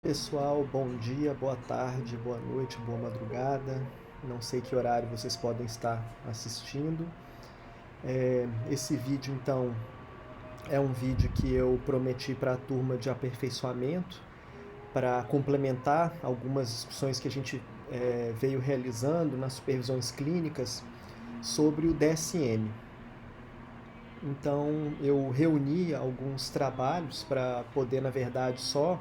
Pessoal, bom dia, boa tarde, boa noite, boa madrugada. Não sei que horário vocês podem estar assistindo. Esse vídeo, então, é um vídeo que eu prometi para a turma de aperfeiçoamento, para complementar algumas discussões que a gente veio realizando nas supervisões clínicas sobre o DSM. Então, eu reuni alguns trabalhos para poder, na verdade, só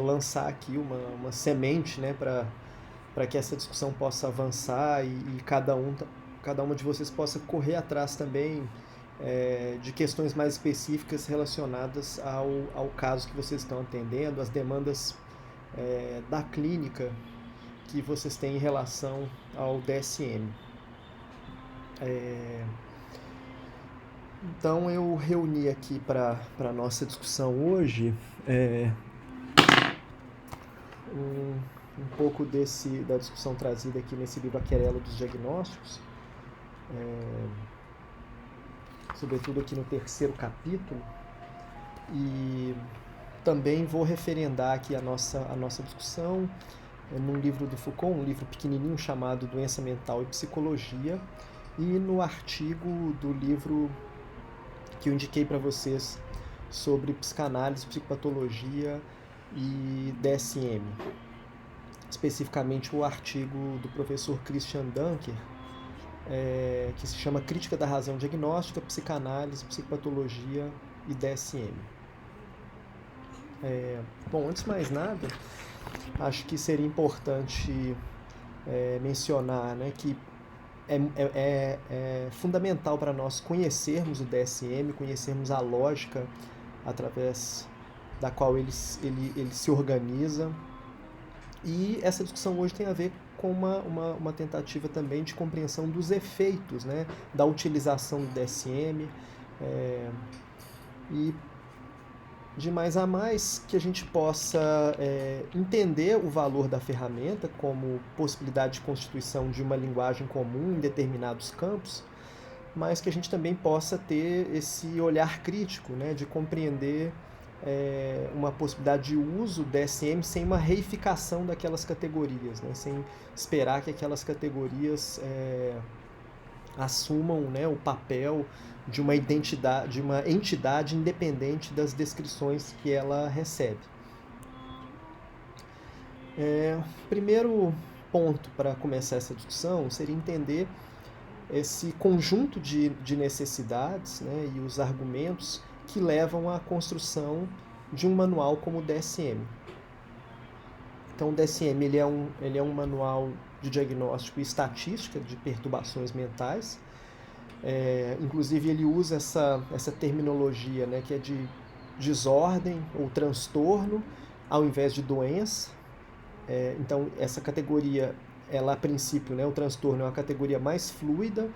lançar aqui uma semente, né, para que essa discussão possa avançar e cada uma de vocês possa correr atrás também de questões mais específicas relacionadas ao caso que vocês estão atendendo, as demandas da clínica que vocês têm em relação ao DSM. Então eu reuni aqui para a nossa discussão hoje um pouco da discussão trazida aqui nesse livro A Querela dos Diagnósticos, sobretudo aqui no terceiro capítulo, e também vou referendar aqui a nossa discussão num livro do Foucault, um livro pequenininho chamado Doença Mental e Psicologia, e no artigo do livro que eu indiquei para vocês sobre psicanálise, psicopatologia e DSM. Especificamente o artigo do professor Christian Dunker, que se chama Crítica da Razão Diagnóstica, Psicanálise, Psicopatologia e DSM. Bom, antes de mais nada, acho que seria importante mencionar, né, que é fundamental para nós conhecermos o DSM, conhecermos a lógica através da qual ele se organiza. E essa discussão hoje tem a ver com uma tentativa também de compreensão dos efeitos, né, da utilização do DSM, e de mais a mais que a gente possa entender o valor da ferramenta como possibilidade de constituição de uma linguagem comum em determinados campos, mas que a gente também possa ter esse olhar crítico, né, de compreender uma possibilidade de uso do DSM sem uma reificação daquelas categorias, né, sem esperar que aquelas categorias assumam, né, o papel de uma entidade independente das descrições que ela recebe. Primeiro ponto para começar essa discussão seria entender esse conjunto de necessidades, né, e os argumentos que levam à construção de um manual como o DSM. Então, o DSM ele é um manual de diagnóstico e estatística de perturbações mentais. Inclusive, ele usa essa terminologia, né, que é de desordem ou transtorno, ao invés de doença. Então, essa categoria, ela a princípio, né, o transtorno é uma categoria mais fluida,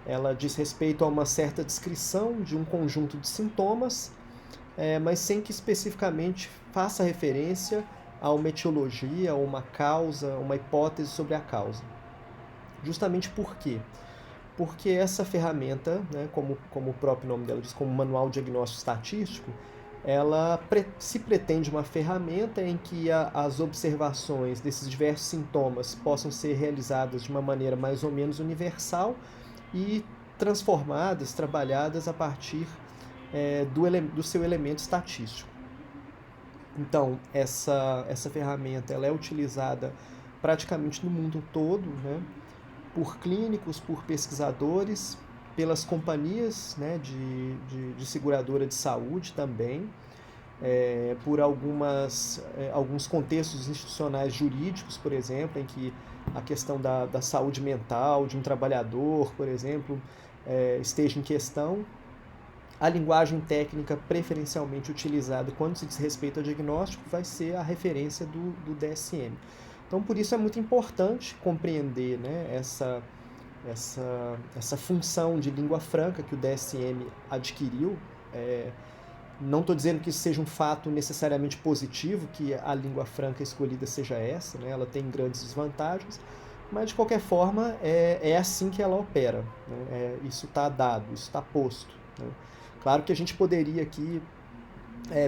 ela diz respeito a uma certa descrição de um conjunto de sintomas, mas sem que especificamente faça referência a uma etiologia, a uma causa, uma hipótese sobre a causa. Justamente por quê? Porque essa ferramenta, né, como o próprio nome dela diz, como manual diagnóstico estatístico, ela se pretende uma ferramenta em que as observações desses diversos sintomas possam ser realizadas de uma maneira mais ou menos universal e transformadas, trabalhadas a partir do seu elemento estatístico. Então, essa ferramenta ela é utilizada praticamente no mundo todo, né, por clínicos, por pesquisadores, pelas companhias, né, de seguradora de saúde também, por alguns contextos institucionais jurídicos, por exemplo, em que a questão da saúde mental de um trabalhador, por exemplo, esteja em questão. A linguagem técnica preferencialmente utilizada quando se diz respeito ao diagnóstico vai ser a referência do DSM. Então, por isso é muito importante compreender, né, essa função de língua franca que o DSM adquiriu. Não estou dizendo que isso seja um fato necessariamente positivo, que a língua franca escolhida seja essa, né, ela tem grandes desvantagens, mas de qualquer forma é assim que ela opera, né, isso está dado, isso está posto, né. Claro que a gente poderia aqui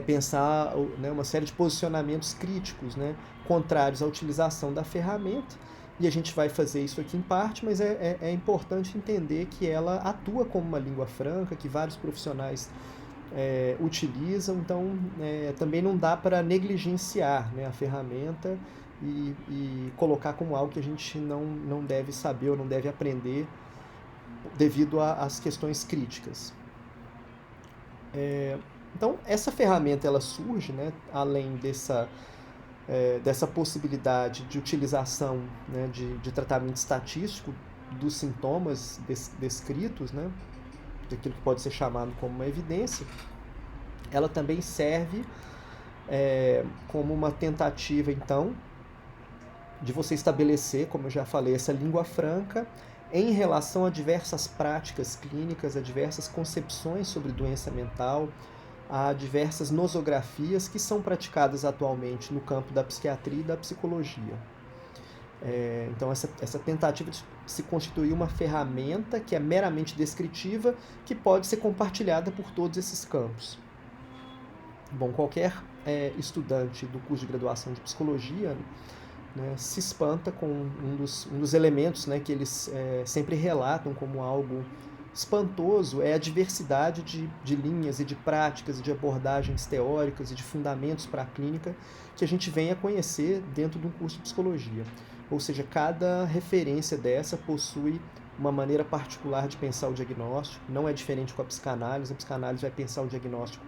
pensar, né, uma série de posicionamentos críticos, né, contrários à utilização da ferramenta, e a gente vai fazer isso aqui em parte, mas é importante entender que ela atua como uma língua franca, que vários profissionais utilizam, então também não dá para negligenciar, né, a ferramenta e colocar como algo que a gente não deve saber ou não deve aprender devido às questões críticas. Então, essa ferramenta ela surge, né, além dessa possibilidade de utilização, né, de tratamento estatístico dos sintomas descritos, né, daquilo que pode ser chamado como uma evidência. Ela também serve como uma tentativa, então, de você estabelecer, como eu já falei, essa língua franca em relação a diversas práticas clínicas, a diversas concepções sobre doença mental, a diversas nosografias que são praticadas atualmente no campo da psiquiatria e da psicologia. Então, essa tentativa de se constituir uma ferramenta que é meramente descritiva, que pode ser compartilhada por todos esses campos. Bom, qualquer estudante do curso de graduação de psicologia, né, se espanta com um dos elementos, né, que eles sempre relatam como algo espantoso, é a diversidade de linhas e de práticas e de abordagens teóricas e de fundamentos para a clínica que a gente vem a conhecer dentro de um curso de psicologia. Ou seja, cada referência dessa possui uma maneira particular de pensar o diagnóstico, não é diferente com a psicanálise vai pensar o diagnóstico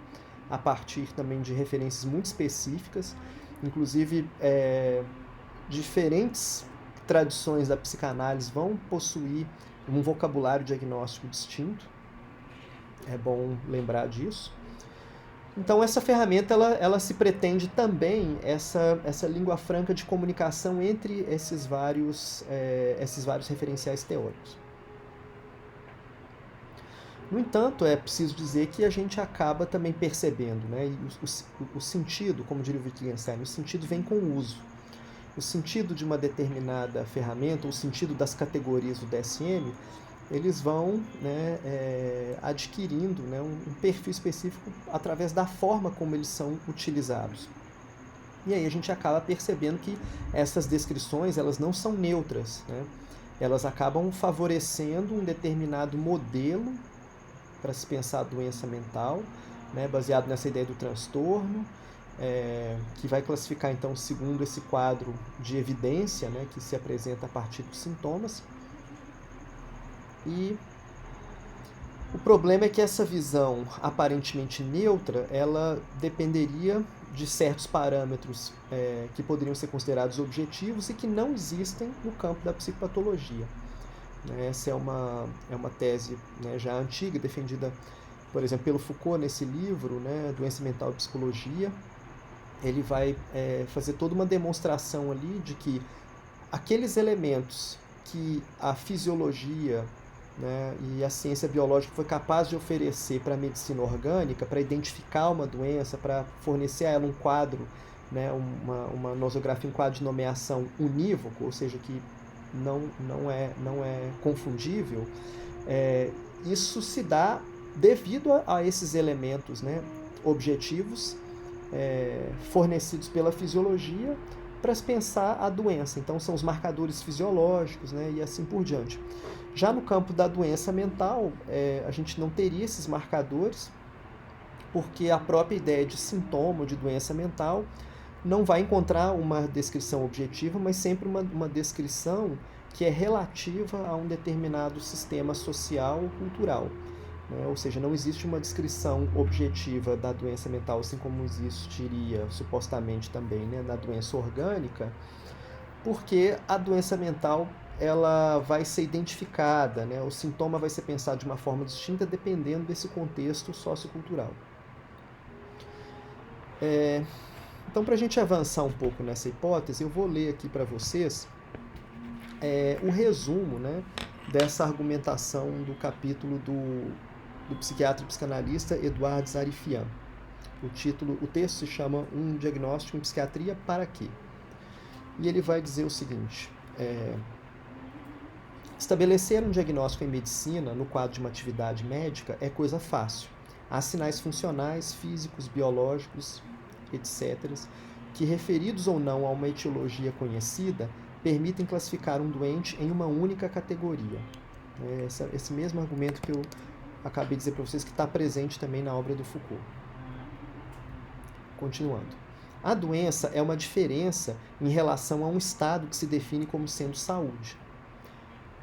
a partir também de referências muito específicas, inclusive diferentes tradições da psicanálise vão possuir um vocabulário diagnóstico distinto, é bom lembrar disso. Então, essa ferramenta ela se pretende também essa língua franca de comunicação entre esses vários referenciais teóricos. No entanto, é preciso dizer que a gente acaba também percebendo, né, o sentido, como diria o Wittgenstein, o sentido vem com o uso. O sentido de uma determinada ferramenta, o sentido das categorias do DSM, eles vão, né, adquirindo, né, um perfil específico através da forma como eles são utilizados. E aí a gente acaba percebendo que essas descrições elas não são neutras, né? Elas acabam favorecendo um determinado modelo para se pensar a doença mental, né, baseado nessa ideia do transtorno, que vai classificar então segundo esse quadro de evidência, né, que se apresenta a partir dos sintomas. E o problema é que essa visão aparentemente neutra, ela dependeria de certos parâmetros que poderiam ser considerados objetivos e que não existem no campo da psicopatologia. Essa é uma tese, né, já antiga, defendida, por exemplo, pelo Foucault nesse livro, né, Doença Mental e Psicologia. Ele vai fazer toda uma demonstração ali de que aqueles elementos que a fisiologia, né, e a ciência biológica foi capaz de oferecer para a medicina orgânica, para identificar uma doença, para fornecer a ela um quadro, né, uma nosografia, um quadro de nomeação unívoco, ou seja, que não é confundível, isso se dá devido a esses elementos, né, objetivos fornecidos pela fisiologia para se pensar a doença. Então são os marcadores fisiológicos, né, e assim por diante. Já no campo da doença mental, a gente não teria esses marcadores, porque a própria ideia de sintoma de doença mental não vai encontrar uma descrição objetiva, mas sempre uma descrição que é relativa a um determinado sistema social ou cultural. Né? Ou seja, não existe uma descrição objetiva da doença mental, assim como existiria supostamente também, né, na doença orgânica, porque a doença mental ela vai ser identificada, né? O sintoma vai ser pensado de uma forma distinta dependendo desse contexto sociocultural. Então, para a gente avançar um pouco nessa hipótese, eu vou ler aqui para vocês o resumo, né, dessa argumentação do capítulo do psiquiatra e psicanalista Eduardo Zarifian. O texto se chama Um Diagnóstico em Psiquiatria para quê? E ele vai dizer o seguinte: estabelecer um diagnóstico em medicina no quadro de uma atividade médica é coisa fácil. Há sinais funcionais, físicos, biológicos, etc., que, referidos ou não a uma etiologia conhecida, permitem classificar um doente em uma única categoria. Esse mesmo argumento que eu acabei de dizer para vocês, que está presente também na obra do Foucault. Continuando. A doença é uma diferença em relação a um estado que se define como sendo saúde.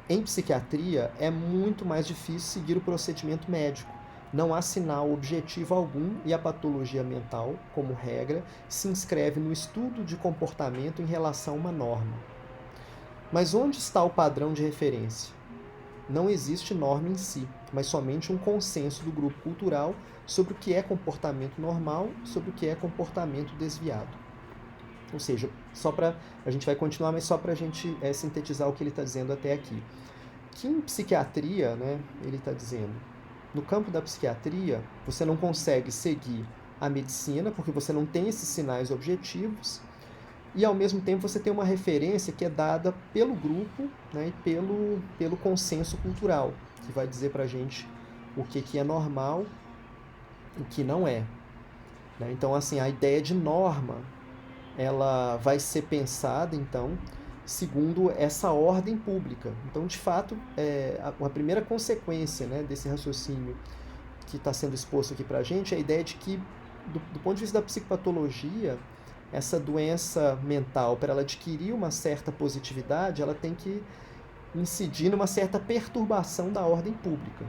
Em psiquiatria, é muito mais difícil seguir o procedimento médico. Não há sinal objetivo algum e a patologia mental, como regra, se inscreve no estudo de comportamento em relação a uma norma. Mas onde está o padrão de referência? Não existe norma em si, mas somente um consenso do grupo cultural sobre o que é comportamento normal, sobre o que é comportamento desviado. Ou seja, a gente vai continuar, mas só para a gente sintetizar o que ele está dizendo até aqui. Que em psiquiatria, né, ele está dizendo, no campo da psiquiatria, você não consegue seguir a medicina, porque você não tem esses sinais objetivos, e ao mesmo tempo você tem uma referência que é dada pelo grupo, né, e pelo consenso cultural, que vai dizer para a gente o que é normal, o que não é. Né? Então, assim, a ideia de norma, ela vai ser pensada, então, segundo essa ordem pública. Então, de fato, a primeira consequência, né, desse raciocínio que está sendo exposto aqui para a gente é a ideia de que, do ponto de vista da psicopatologia, essa doença mental, para ela adquirir uma certa positividade, ela tem que incidir numa certa perturbação da ordem pública.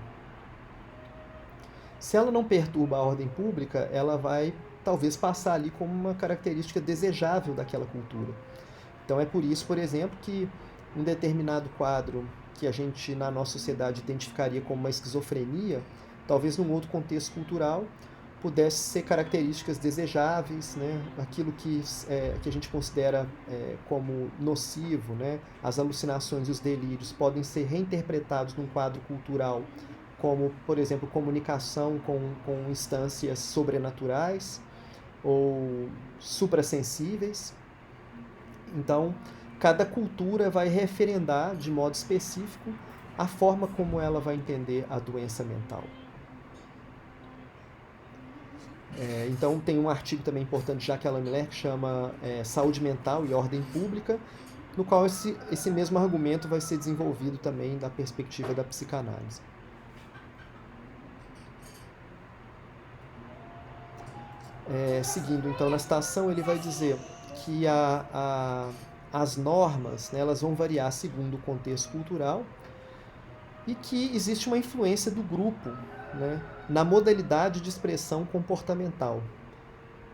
Se ela não perturba a ordem pública, ela vai talvez passar ali como uma característica desejável daquela cultura. Então é por isso, por exemplo, que um determinado quadro que a gente na nossa sociedade identificaria como uma esquizofrenia, talvez num outro contexto cultural pudesse ser características desejáveis, né? Aquilo que a gente considera como nocivo, né? As alucinações e os delírios podem ser reinterpretados num quadro cultural como, por exemplo, comunicação com instâncias sobrenaturais ou suprassensíveis. Então, cada cultura vai referendar de modo específico a forma como ela vai entender a doença mental. Então, tem um artigo também importante de Jacques Miller que chama Saúde Mental e Ordem Pública, no qual esse mesmo argumento vai ser desenvolvido também da perspectiva da psicanálise. Seguindo, então, na citação, ele vai dizer que as normas, né, elas vão variar segundo o contexto cultural e que existe uma influência do grupo, né, na modalidade de expressão comportamental.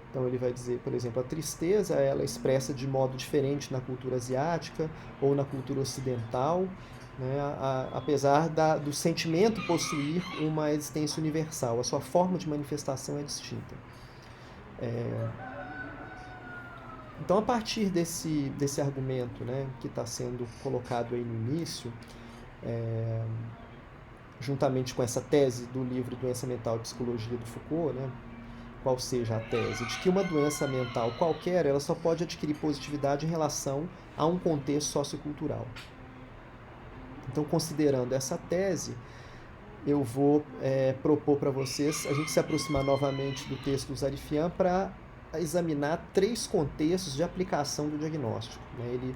Então ele vai dizer, por exemplo, a tristeza ela é expressa de modo diferente na cultura asiática ou na cultura ocidental, né, apesar do sentimento possuir uma existência universal, a sua forma de manifestação é distinta. Então, a partir desse argumento, né, que está sendo colocado aí no início, juntamente com essa tese do livro Doença Mental e Psicologia do Foucault, né, qual seja a tese, de que uma doença mental qualquer ela só pode adquirir positividade em relação a um contexto sociocultural. Então, considerando essa tese, eu vou propor para vocês a gente se aproximar novamente do texto do Zarifian para examinar 3 contextos de aplicação do diagnóstico. Né?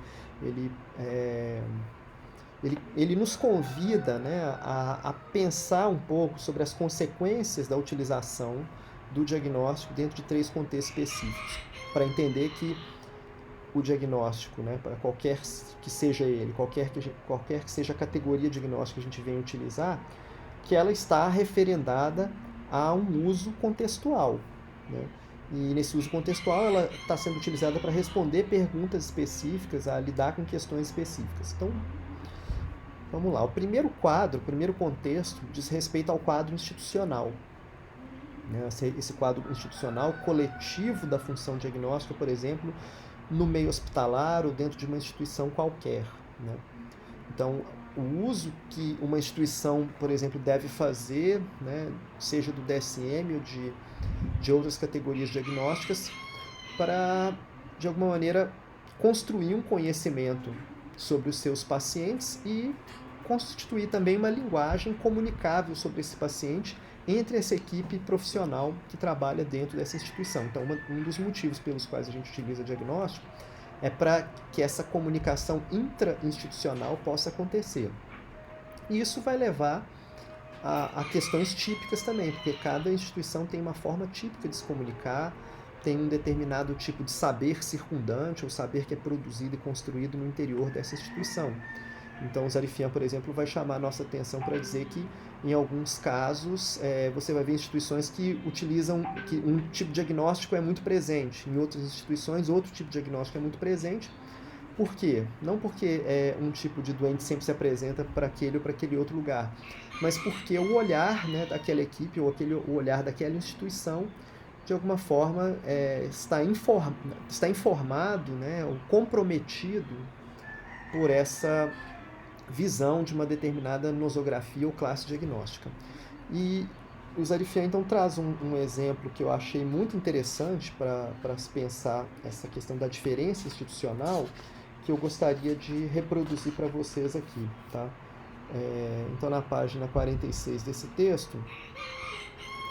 Ele nos convida, né, a pensar um pouco sobre as consequências da utilização do diagnóstico dentro de 3 contextos específicos, para entender que o diagnóstico, né, para qualquer que seja ele, qualquer que seja a categoria diagnóstica que a gente venha utilizar, que ela está referendada a um uso contextual. Né? E nesse uso contextual ela está sendo utilizada para responder perguntas específicas, a lidar com questões específicas. Então, vamos lá. O primeiro contexto, diz respeito ao quadro institucional. Né? Esse quadro institucional coletivo da função diagnóstica, por exemplo, no meio hospitalar ou dentro de uma instituição qualquer. Né? Então, o uso que uma instituição, por exemplo, deve fazer, né, seja do DSM ou de outras categorias diagnósticas, para, de alguma maneira, construir um conhecimento sobre os seus pacientes e constituir também uma linguagem comunicável sobre esse paciente entre essa equipe profissional que trabalha dentro dessa instituição. Então, um dos motivos pelos quais a gente utiliza diagnóstico é para que essa comunicação intra-institucional possa acontecer. E isso vai levar a questões típicas também, porque cada instituição tem uma forma típica de se comunicar, tem um determinado tipo de saber circundante, ou saber que é produzido e construído no interior dessa instituição. Então, o Zarifian, por exemplo, vai chamar a nossa atenção para dizer que, em alguns casos, você vai ver instituições que utilizam, que um tipo de diagnóstico é muito presente. Em outras instituições, outro tipo de diagnóstico é muito presente. Por quê? Não porque um tipo de doente sempre se apresenta para aquele ou para aquele outro lugar, mas porque o olhar, né, daquela equipe ou o olhar daquela instituição, de alguma forma, está informado, né, ou comprometido por essa visão de uma determinada nosografia ou classe diagnóstica. E o Zarifian, então, traz um exemplo que eu achei muito interessante para se pensar essa questão da diferença institucional, que eu gostaria de reproduzir para vocês aqui. Tá? Então, na página 46 desse texto,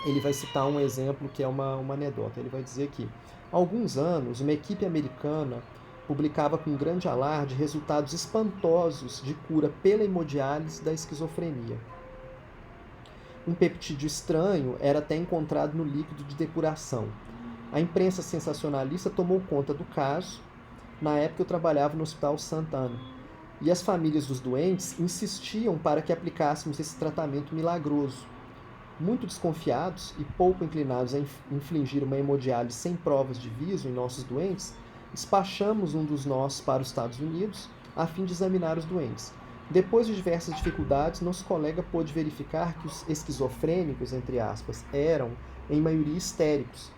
ele vai citar um exemplo que é uma anedota. Ele vai dizer que, há alguns anos, uma equipe americana publicava com grande alarde resultados espantosos de cura pela hemodiálise da esquizofrenia. Um peptídeo estranho era até encontrado no líquido de depuração. A imprensa sensacionalista tomou conta do caso. Na época eu trabalhava no Hospital Santa Ana, e as famílias dos doentes insistiam para que aplicássemos esse tratamento milagroso. Muito desconfiados e pouco inclinados a infligir uma hemodiálise sem provas de viso em nossos doentes, despachamos um dos nossos para os Estados Unidos, a fim de examinar os doentes. Depois de diversas dificuldades, nosso colega pôde verificar que os esquizofrênicos, entre aspas, eram, em maioria, histéricos.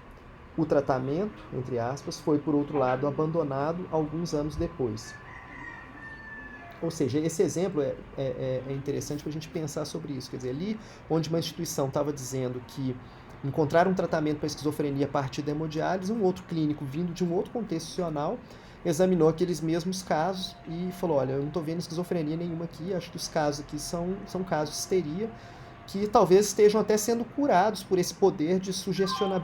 O tratamento, entre aspas, foi, por outro lado, abandonado alguns anos depois. Ou seja, esse exemplo é interessante para a gente pensar sobre isso. Quer dizer, ali onde uma instituição estava dizendo que encontraram um tratamento para a esquizofrenia a partir da hemodiálise, um outro clínico vindo de um outro contexto institucional examinou aqueles mesmos casos e falou, olha, eu não estou vendo esquizofrenia nenhuma aqui, acho que os casos aqui são casos de histeria, que talvez estejam até sendo curados por esse poder de sugestionabilidade